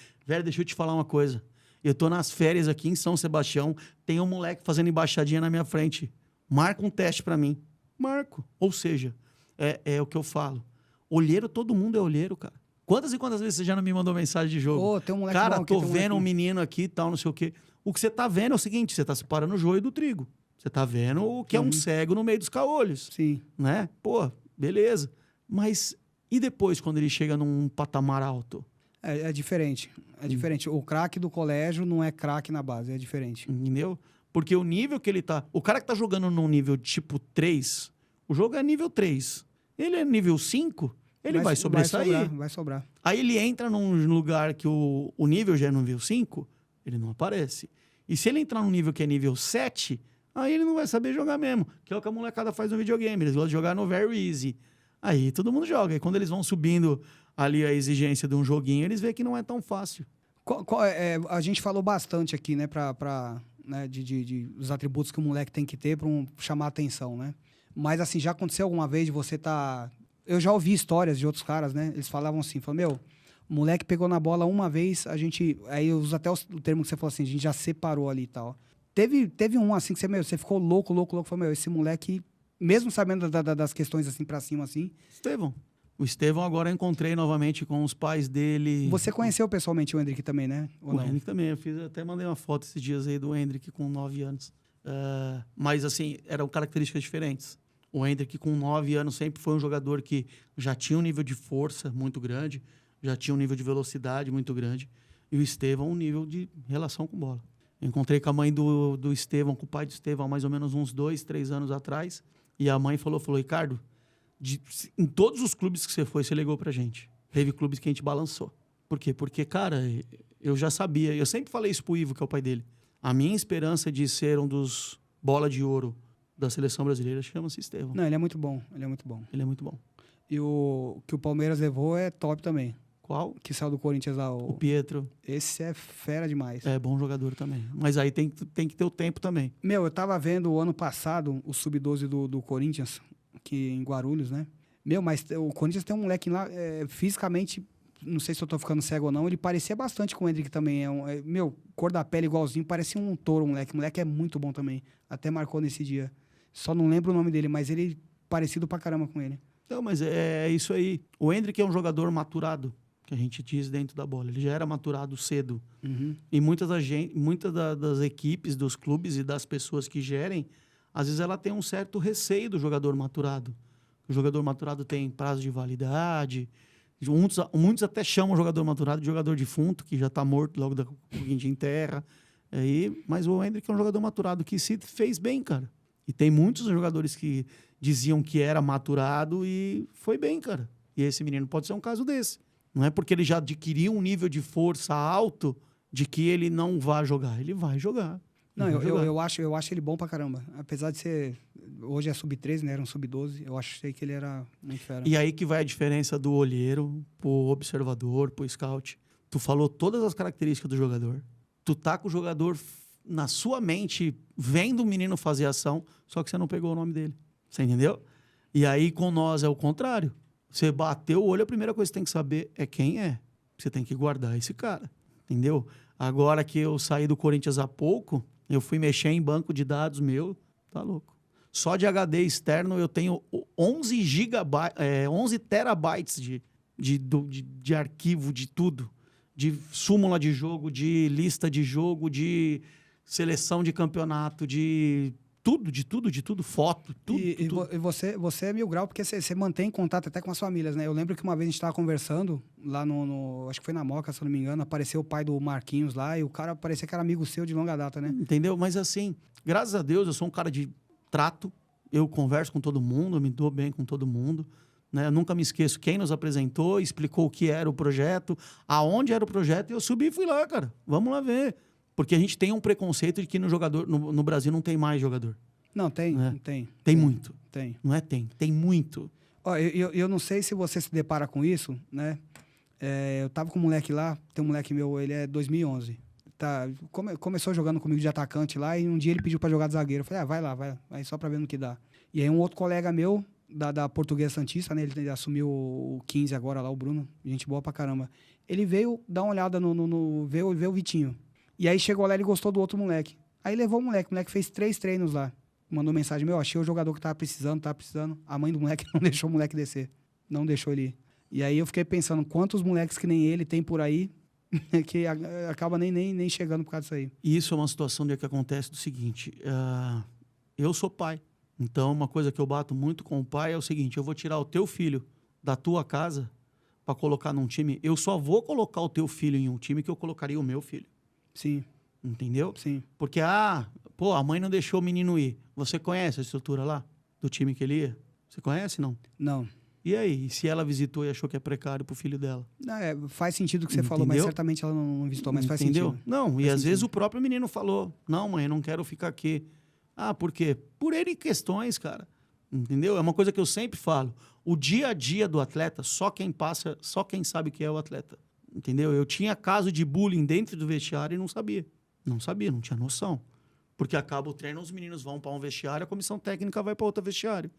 deixa eu te falar uma coisa. Eu tô nas férias aqui em São Sebastião, tem um moleque fazendo embaixadinha na minha frente. Marca um teste pra mim. Marco. Ou seja, é o que eu falo. Olheiro, todo mundo é olheiro, cara. Quantas e quantas vezes você já não me mandou mensagem de jogo? Tem um moleque cara, bom aqui, tô vendo um menino aqui e tal, não sei o quê. O que você tá vendo é o seguinte, você tá separando o joio do trigo. Você tá vendo o que é um cego no meio dos caolhos. Sim. Né? Pô, beleza. Mas e depois, quando ele chega num patamar alto? É diferente. É diferente. O craque do colégio não é craque na base, é diferente. Entendeu? Porque o nível que ele tá... O cara que tá jogando num nível tipo 3, o jogo é nível 3. Ele é nível 5... Ele vai sobressair. Vai sobrar. Aí ele entra num lugar que o nível já é no nível 5, ele não aparece. E se ele entrar num nível que é nível 7, aí ele não vai saber jogar mesmo. Que é o que a molecada faz no videogame. Eles gostam de jogar no very easy. Aí todo mundo joga. E quando eles vão subindo ali a exigência de um joguinho, eles veem que não é tão fácil. A gente falou bastante aqui, né, né, os atributos que o moleque tem que ter para chamar a atenção, né? Mas, assim, já aconteceu alguma vez de você tá... Eu já ouvi histórias de outros caras, né? Eles falavam assim, meu, o moleque pegou na bola uma vez, a gente... Aí eu uso até o termo que você falou assim, a gente já separou ali e tal. Teve um assim que você ficou louco. Falou, esse moleque, mesmo sabendo das questões assim pra cima, assim... Estevão. O Estevão agora eu encontrei novamente com os pais dele. Você conheceu pessoalmente o Hendrick também, né? Ou o não? Hendrick também. Até mandei uma foto esses dias aí do Hendrick com 9 anos. Mas, assim, eram características diferentes. O Hendrick, com 9 anos, sempre foi um jogador que já tinha um nível de força muito grande, já tinha um nível de velocidade muito grande. E o Estevão, um nível de relação com bola. Encontrei com a mãe do Estevão, com o pai do Estevão, há mais ou menos uns 2, 3 anos atrás. E a mãe falou, Ricardo, em todos os clubes que você foi, você ligou pra gente. Teve clubes que a gente balançou. Por quê? Porque, cara, eu já sabia. Eu sempre falei isso pro Ivo, que é o pai dele. A minha esperança de ser um dos bola de ouro da seleção brasileira chama-se Estevão. Não, ele é muito bom. Ele é muito bom. E o que o Palmeiras levou é top também. Qual? Que saiu do Corinthians lá. O Pietro. Esse é fera demais. É bom jogador também. Mas aí tem que ter o tempo também. Eu tava vendo o ano passado o Sub-12 do Corinthians, que em Guarulhos, né? Mas o Corinthians tem um moleque lá, fisicamente, não sei se eu tô ficando cego ou não, ele parecia bastante com o Hendrick também. Cor da pele igualzinho, parecia um touro, o moleque. O moleque é muito bom também. Até marcou nesse dia. Só não lembro o nome dele, mas ele parecido pra caramba com ele. Não, mas é isso aí. O Hendrick é um jogador maturado, que a gente diz dentro da bola. Ele já era maturado cedo. Uhum. E muitas das equipes, dos clubes e das pessoas que gerem, às vezes ela tem um certo receio do jogador maturado. O jogador maturado tem prazo de validade. Muitos até chamam o jogador maturado de jogador defunto, que já está morto logo da seguinte em terra. Mas o Hendrick é um jogador maturado que se fez bem, cara. E tem muitos jogadores que diziam que era maturado e foi bem, cara. E esse menino pode ser um caso desse. Não é porque ele já adquiriu um nível de força alto de que ele não vai jogar. Ele vai jogar. Não, eu acho ele bom pra caramba. Apesar de ser... Hoje é sub-13, né? Era um sub-12. Eu achei que ele era muito fera. E aí que vai a diferença do olheiro pro observador, pro scout. Tu falou todas as características do jogador. Tu tá com o jogador na sua mente, vendo o menino fazer ação, só que você não pegou o nome dele. Você entendeu? E aí com nós é o contrário. Você bateu o olho, a primeira coisa que você tem que saber é quem é. Você tem que guardar esse cara. Entendeu? Agora que eu saí do Corinthians há pouco, eu fui mexer em banco de dados meu, tá louco. Só de HD externo eu tenho 11 terabytes de arquivo, de tudo. De súmula de jogo, de lista de jogo, de seleção de campeonato, de tudo, foto, tudo. E você é mil grau, porque você mantém contato até com as famílias, né? Eu lembro que uma vez a gente estava conversando lá acho que foi na Moca, se eu não me engano, apareceu o pai do Marquinhos lá e o cara parecia que era amigo seu de longa data, né? Entendeu? Mas assim, graças a Deus, eu sou um cara de trato, eu converso com todo mundo, eu me dou bem com todo mundo, né? Eu nunca me esqueço quem nos apresentou, explicou o que era o projeto, aonde era o projeto, e eu subi e fui lá, cara. Vamos lá ver. Porque a gente tem um preconceito de que no Brasil não tem mais jogador. Não, tem, Né? tem. Tem muito. Tem. Não é tem muito. Ó, eu não sei se você se depara com isso, né? Eu tava com um moleque lá, tem um moleque meu, ele é 2011. Tá, começou jogando comigo de atacante lá e um dia ele pediu pra jogar de zagueiro. Eu falei, vai lá, aí só pra ver no que dá. E aí um outro colega meu, da Portuguesa Santista, né? Ele assumiu o 15 agora lá, o Bruno. Gente boa pra caramba. Ele veio dar uma olhada ver o Vitinho. E aí chegou lá e ele gostou do outro moleque. Aí levou o moleque fez 3 treinos lá. Mandou mensagem, achei o jogador que tava precisando. A mãe do moleque não deixou o moleque descer. Não deixou ele ir. E aí eu fiquei pensando, quantos moleques que nem ele tem por aí que acaba nem chegando por causa disso aí. E isso é uma situação que acontece do seguinte, eu sou pai, então uma coisa que eu bato muito com o pai é o seguinte, eu vou tirar o teu filho da tua casa para colocar num time, eu só vou colocar o teu filho em um time que eu colocaria o meu filho. Sim. Entendeu? Sim. Porque, a mãe não deixou o menino ir. Você conhece a estrutura lá? Do time que ele ia? Você conhece, não? Não. E aí? E se ela visitou e achou que é precário pro filho dela? Não, faz sentido o que você falou, mas certamente ela não visitou, mas faz sentido. Não, e às vezes o próprio menino falou, não, mãe, eu não quero ficar aqui. Ah, por quê? Por N questões, cara. Entendeu? É uma coisa que eu sempre falo. O dia a dia do atleta, só quem passa, só quem sabe que é o atleta. Entendeu? Eu tinha caso de bullying dentro do vestiário e não sabia. Não sabia, não tinha noção. Porque acaba o treino, os meninos vão para um vestiário, a comissão técnica vai para outro vestiário.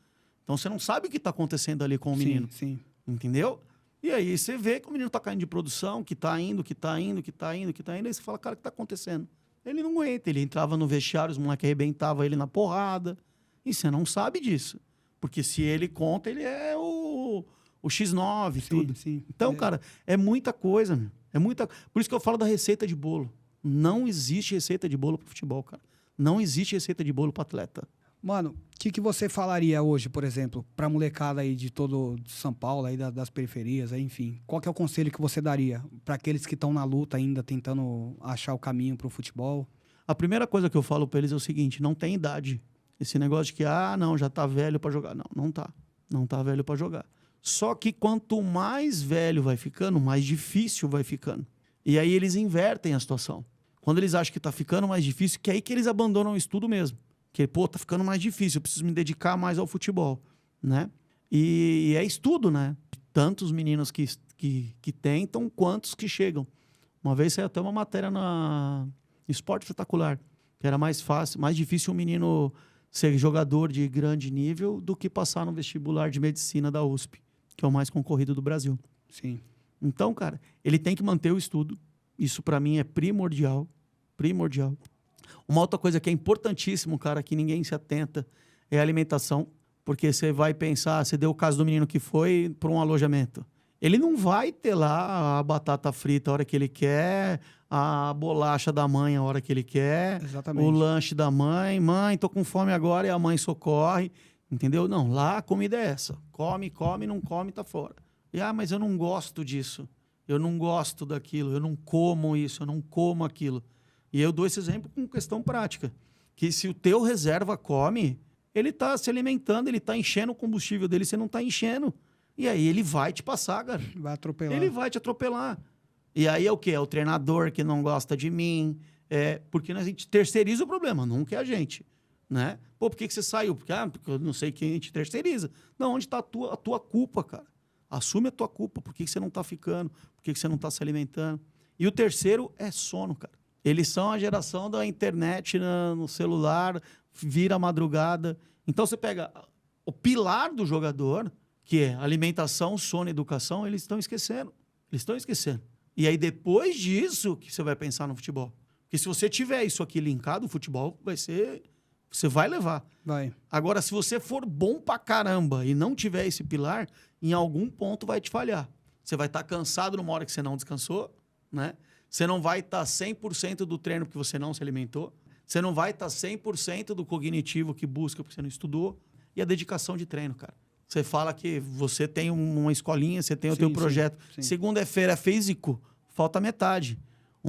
Então, você não sabe o que está acontecendo ali com o menino. Sim. Entendeu? E aí, você vê que o menino está caindo de produção, que está indo. Aí você fala, cara, o que está acontecendo? Ele não aguenta. Ele entrava no vestiário, os moleques arrebentavam ele na porrada. E você não sabe disso. Porque se ele conta, ele é o X9 e tudo. Sim. Então, cara, é muita coisa, meu. É muita... Por isso que eu falo da receita de bolo. Não existe receita de bolo para futebol, cara. Não existe receita de bolo para atleta. Mano, o que você falaria hoje, por exemplo, pra molecada aí de São Paulo, aí das periferias, aí, enfim? Qual que é o conselho que você daria para aqueles que estão na luta ainda, tentando achar o caminho pro futebol? A primeira coisa que eu falo para eles é o seguinte, não tem idade. Esse negócio de que, não, já tá velho para jogar. Não, não tá. Não tá velho para jogar. Só que quanto mais velho vai ficando, mais difícil vai ficando. E aí eles invertem a situação. Quando eles acham que tá ficando mais difícil, que é aí que eles abandonam o estudo mesmo. Que, tá ficando mais difícil, eu preciso me dedicar mais ao futebol, né? E é estudo, né? Tantos meninos que tentam, quantos que chegam. Uma vez saiu até uma matéria na Esporte Espetacular, que era mais fácil, mais difícil um menino ser jogador de grande nível do que passar no vestibular de medicina da USP, que é o mais concorrido do Brasil. Sim. Então, cara, ele tem que manter o estudo. Isso, para mim, é primordial. Primordial. Uma outra coisa que é importantíssimo, cara, que ninguém se atenta, é a alimentação. Porque você vai pensar, você deu o caso do menino que foi para um alojamento. Ele não vai ter lá a batata frita a hora que ele quer, a bolacha da mãe a hora que ele quer, Exatamente. O lanche da mãe. Mãe, tô com fome agora, e a mãe socorre. Entendeu? Não, lá a comida é essa. Come, não come, tá fora. E, mas eu não gosto disso. Eu não gosto daquilo. Eu não como isso, eu não como aquilo. E eu dou esse exemplo com questão prática. Que se o teu reserva come, ele está se alimentando, ele está enchendo o combustível dele, você não está enchendo. E aí ele vai te passar, cara. Vai atropelar. Ele vai te atropelar. E aí é o quê? É o treinador que não gosta de mim. Porque a gente terceiriza o problema, nunca é a gente. Né? Pô, por que você saiu? Porque eu não sei quem a gente terceiriza. Não, onde está a tua culpa, cara? Assume a tua culpa. Por que você não está ficando? Por que você não está se alimentando? E o terceiro é sono, cara. Eles são a geração da internet no celular, vira a madrugada. Então, você pega o pilar do jogador, que é alimentação, sono e educação, eles estão esquecendo. Eles estão esquecendo. E aí, depois disso, que você vai pensar no futebol. Porque se você tiver isso aqui linkado, o futebol vai ser... Você vai levar. Vai. Agora, se você for bom pra caramba e não tiver esse pilar, em algum ponto vai te falhar. Você vai estar cansado numa hora que você não descansou, né? Você não vai estar 100% do treino porque você não se alimentou. Você não vai estar 100% do cognitivo que busca porque você não estudou. E a dedicação de treino, cara. Você fala que você tem uma escolinha, você tem o teu projeto. Sim. Segunda-feira é físico, falta metade.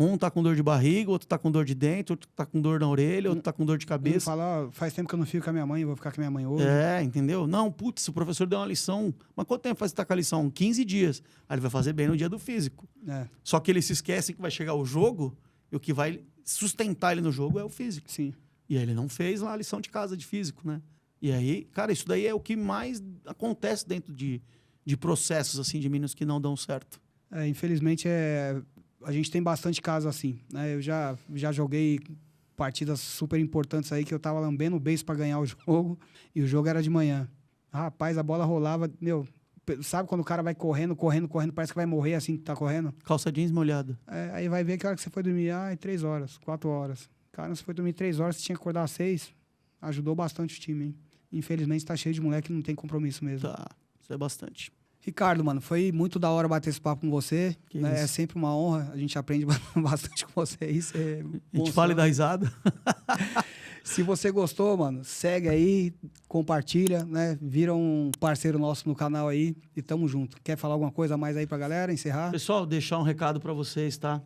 Um tá com dor de barriga, outro tá com dor de dente, outro tá com dor na orelha, outro tá com dor de Um cabeça. fala, ó, faz tempo que eu não fico com a minha mãe, eu vou ficar com a minha mãe hoje. É, entendeu? Não, putz, o professor deu uma lição. Mas quanto tempo faz você tá com a lição? 15 dias. Aí ele vai fazer bem no dia do físico. É, Só que ele se esquece que vai chegar o jogo e o que vai sustentar ele no jogo é o físico. sim. E aí ele não fez lá a lição de casa de físico, né? E aí, cara, isso daí é o que mais acontece dentro de processos, assim, de meninos que não dão certo. É, infelizmente, a gente tem bastante casos assim, né? Eu já joguei partidas super importantes aí que eu tava lambendo o beiço para ganhar o jogo e o jogo era de manhã. Rapaz, a bola rolava, meu, sabe quando o cara vai correndo, parece que vai morrer assim que tá correndo? Calça jeans molhada. É, aí vai ver que a hora que você foi dormir, 3 horas, 4 horas. Cara, você foi dormir 3 horas, você tinha que acordar às 6. Ajudou bastante o time, hein? Infelizmente tá cheio de moleque que não tem compromisso mesmo. Tá, isso é bastante. Ricardo, mano, foi muito da hora bater esse papo com você. Que Né? isso. É sempre uma honra, a gente aprende bastante com você. Isso é A gente fala e dá risada. Se você gostou, mano, segue aí, compartilha, né? Vira um parceiro nosso no canal aí e tamo junto. Quer falar alguma coisa a mais aí pra galera, encerrar? Pessoal, deixar um recado pra vocês, tá?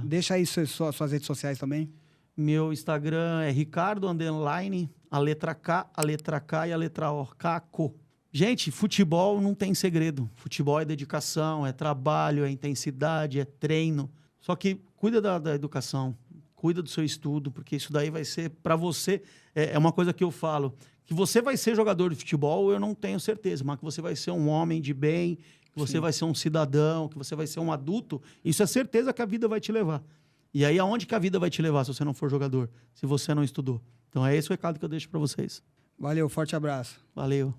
Deixa aí suas redes sociais também. Meu Instagram é Ricardo _ a letra K e a letra O. Caco. Gente, futebol não tem segredo. Futebol é dedicação, é trabalho, é intensidade, é treino. Só que cuida da educação, cuida do seu estudo, porque isso daí vai ser para você. É uma coisa que eu falo. Que você vai ser jogador de futebol, eu não tenho certeza, mas que você vai ser um homem de bem, que você Sim. vai ser um cidadão, que você vai ser um adulto. Isso é certeza que a vida vai te levar. E aí, aonde que a vida vai te levar se você não for jogador? Se você não estudou? Então, é esse o recado que eu deixo para vocês. Valeu, forte abraço. Valeu.